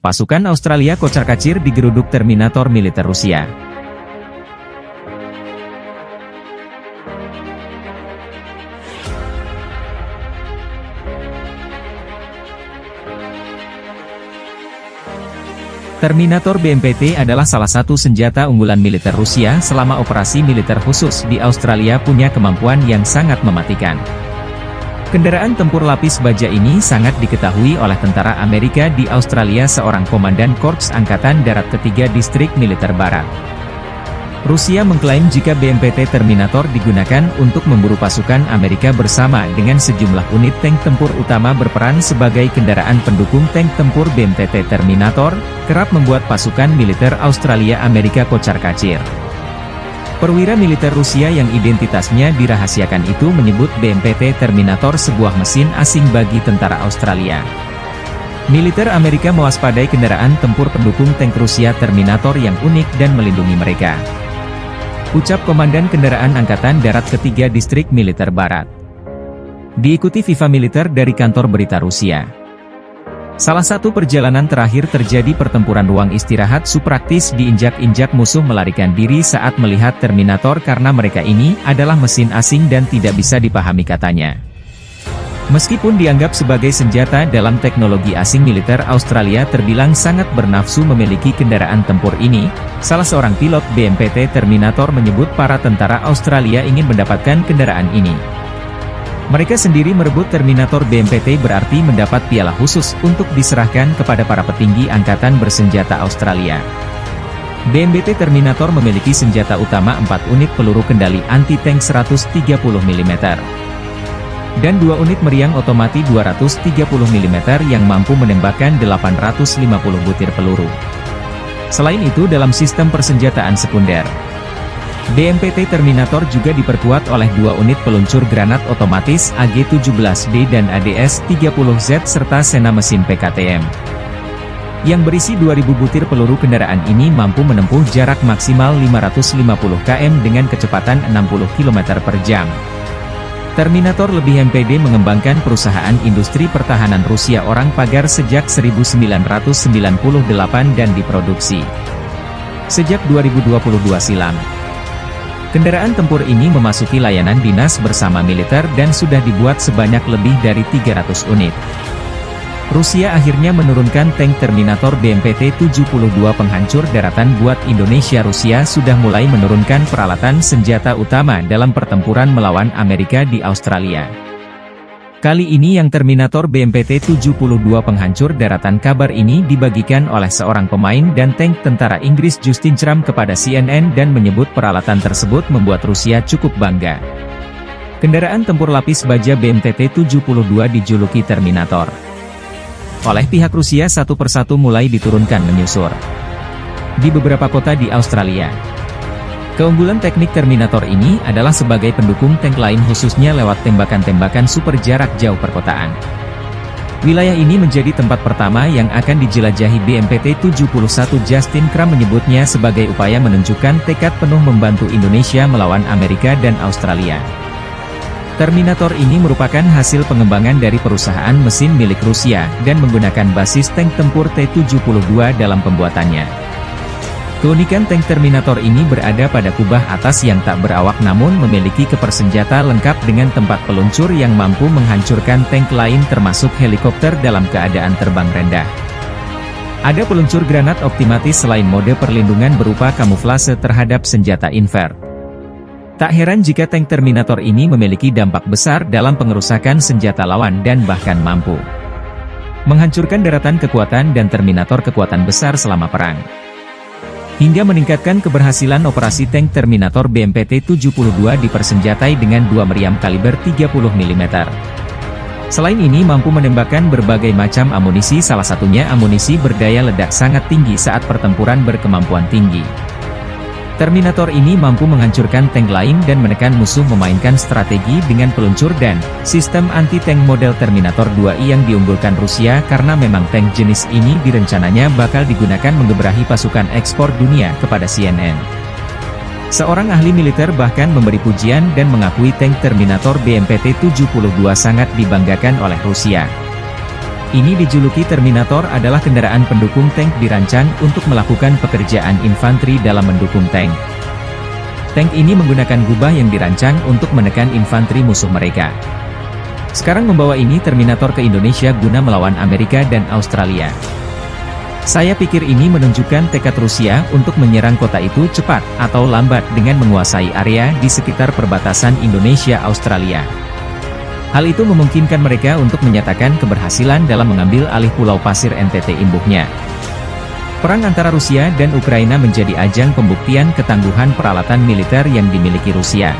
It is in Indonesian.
Pasukan Australia kocar-kacir digeruduk Terminator militer Rusia. Terminator BMPT adalah salah satu senjata unggulan militer Rusia selama operasi militer khusus di Australia, punya kemampuan yang sangat mematikan. Kendaraan tempur lapis baja ini sangat diketahui oleh tentara Amerika di Australia, seorang komandan Korps Angkatan Darat Ketiga Distrik Militer Barat. Rusia mengklaim jika BMPT Terminator digunakan untuk memburu pasukan Amerika bersama dengan sejumlah unit tank tempur utama berperan sebagai kendaraan pendukung tank tempur. BMPT Terminator kerap membuat pasukan militer Australia Amerika kocar-kacir. Perwira militer Rusia yang identitasnya dirahasiakan itu menyebut BMPT Terminator sebuah mesin asing bagi tentara Australia. Militer Amerika mewaspadai kendaraan tempur pendukung tank Rusia Terminator yang unik dan melindungi mereka, ucap Komandan Kendaraan Angkatan Darat Ketiga Distrik Militer Barat. Diikuti Viva Militer dari kantor berita Rusia. Salah satu perjalanan terakhir terjadi pertempuran ruang istirahat supraktis, diinjak-injak musuh melarikan diri saat melihat Terminator karena mereka ini adalah mesin asing dan tidak bisa dipahami, katanya. Meskipun dianggap sebagai senjata dalam teknologi asing, militer Australia terbilang sangat bernafsu memiliki kendaraan tempur ini. Salah seorang pilot BMPT Terminator menyebut para tentara Australia ingin mendapatkan kendaraan ini. Mereka sendiri merebut Terminator BMPT berarti mendapat piala khusus untuk diserahkan kepada para petinggi angkatan bersenjata Australia. BMPT Terminator memiliki senjata utama 4 unit peluru kendali anti-tank 130 mm. dan 2 unit meriam otomatis 230 mm yang mampu menembakkan 850 butir peluru. Selain itu, dalam sistem persenjataan sekunder, BMPT Terminator juga diperkuat oleh 2 unit peluncur granat otomatis AG-17D dan ADS-30Z serta sena mesin PKTM yang berisi 2000 butir peluru. Kendaraan ini mampu menempuh jarak maksimal 550 km dengan kecepatan 60 km per jam. Terminator lebih MPD mengembangkan perusahaan industri pertahanan Rusia Orang Pagar sejak 1998 dan diproduksi sejak 2022 silam. Kendaraan tempur ini memasuki layanan dinas bersama militer dan sudah dibuat sebanyak lebih dari 300 unit. Rusia akhirnya menurunkan tank Terminator BMPT-72 penghancur daratan buat Indonesia. Rusia sudah mulai menurunkan peralatan senjata utama dalam pertempuran melawan Amerika di Australia. Kali ini yang Terminator BMPT-72 penghancur daratan. Kabar ini dibagikan oleh seorang pemain dan tank tentara Inggris, Justin Chram, kepada CNN dan menyebut peralatan tersebut membuat Rusia cukup bangga. Kendaraan tempur lapis baja BMPT-72 dijuluki Terminator oleh pihak Rusia satu persatu mulai diturunkan menyusur di beberapa kota di Australia. Keunggulan teknik Terminator ini adalah sebagai pendukung tank lain, khususnya lewat tembakan-tembakan super jarak jauh perkotaan. Wilayah ini menjadi tempat pertama yang akan dijelajahi BMPT-71. Justin Chram menyebutnya sebagai upaya menunjukkan tekad penuh membantu Indonesia melawan Amerika dan Australia. Terminator ini merupakan hasil pengembangan dari perusahaan mesin milik Rusia dan menggunakan basis tank tempur T-72 dalam pembuatannya. Keunikan tank Terminator ini berada pada kubah atas yang tak berawak namun memiliki kepersenjata lengkap dengan tempat peluncur yang mampu menghancurkan tank lain termasuk helikopter dalam keadaan terbang rendah. Ada peluncur granat optimatis selain mode perlindungan berupa kamuflase terhadap senjata infrared. Tak heran jika tank Terminator ini memiliki dampak besar dalam pengerusakan senjata lawan dan bahkan mampu menghancurkan daratan kekuatan dan Terminator kekuatan besar selama perang, hingga meningkatkan keberhasilan operasi tank Terminator BMPT-72 dipersenjatai dengan 2 meriam kaliber 30 mm. Selain ini mampu menembakkan berbagai macam amunisi, salah satunya amunisi berdaya ledak sangat tinggi saat pertempuran berkemampuan tinggi. Terminator ini mampu menghancurkan tank lain dan menekan musuh memainkan strategi dengan peluncur dan sistem anti-tank model Terminator 2i yang diunggulkan Rusia karena memang tank jenis ini direncananya bakal digunakan menggebrahi pasukan ekspor dunia, kepada CNN. Seorang ahli militer bahkan memberi pujian dan mengakui tank Terminator BMPT-72 sangat dibanggakan oleh Rusia. Ini dijuluki Terminator adalah kendaraan pendukung tank dirancang untuk melakukan pekerjaan infanteri dalam mendukung tank. Tank ini menggunakan gubah yang dirancang untuk menekan infanteri musuh mereka. Sekarang membawa ini Terminator ke Indonesia guna melawan Amerika dan Australia. Saya pikir ini menunjukkan tekad Rusia untuk menyerang kota itu cepat atau lambat dengan menguasai area di sekitar perbatasan Indonesia-Australia. Hal itu memungkinkan mereka untuk menyatakan keberhasilan dalam mengambil alih Pulau Pasir NTT induknya. Perang antara Rusia dan Ukraina menjadi ajang pembuktian ketangguhan peralatan militer yang dimiliki Rusia.